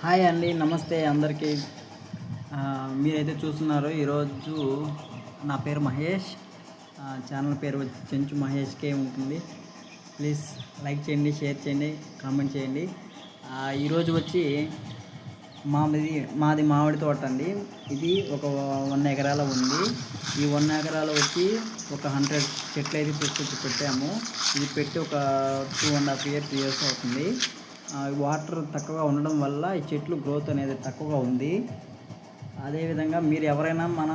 Hi అండి, నమస్తే అందరికీ. మీరైతే చూస్తున్నారు ఈరోజు. నా పేరు మహేష్. ఛానల్ పేరు వచ్చి చెంచు మహేష్కే ఉంటుంది. ప్లీజ్ లైక్ చేయండి, షేర్ చేయండి, కామెంట్ చేయండి. ఈరోజు వచ్చి మాది మామిడి తోట అండి. ఇది ఒక 1 ఎకరాల ఉంది. ఈ 1 ఎకరాలు వచ్చి ఒక 100 చెట్లు అయితే తీసుకొచ్చి పెట్టాము. ఇది పెట్టి ఒక 2.5 years 3 years అవుతుంది. వాటర్ తక్కువగా ఉండడం వల్ల ఈ చెట్లు గ్రోత్ అనేది తక్కువగా ఉంది. అదేవిధంగా మీరు ఎవరైనా మన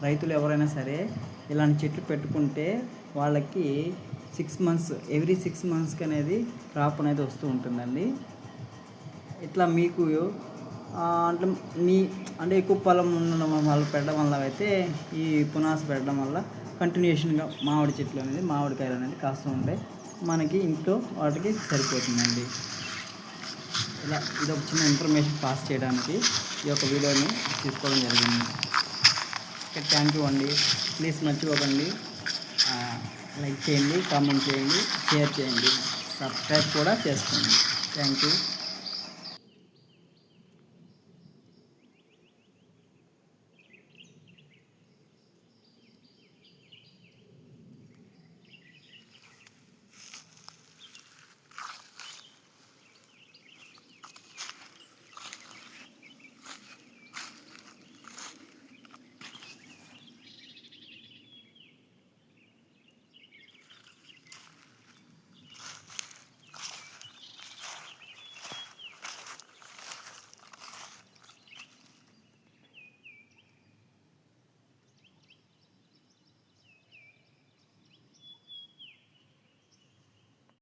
రైతులు ఎవరైనా సరే ఇలాంటి చెట్లు పెట్టుకుంటే వాళ్ళకి 6 months ఎవ్రీ 6 monthsకి అనేది క్రాప్ అనేది వస్తూ ఉంటుందండి. ఇట్లా మీకు అంటే ఎక్కువ పొలం ఉండడం వల్ల పెట్టడం వల్ల అయితే ఈ పునాస పెట్టడం వల్ల కంటిన్యూషన్గా మామిడి చెట్లు అనేది మామిడికాయలు అనేది కాస్తూ ఉంటే మనకి ఇంట్లో వాటికి సరిపోతుందండి. ఇలా ఇది ఒక చిన్న ఇన్ఫర్మేషన్ పాస్ చేయడానికి ఈ యొక్క వీడియోని తీసుకోవడం జరిగింది. థ్యాంక్ యూ అండి. ప్లీజ్ మర్చిపోకండి, లైక్ చేయండి, కామెంట్ చేయండి, షేర్ చేయండి, సబ్స్క్రైబ్ కూడా చేసుకోండి. Thank you.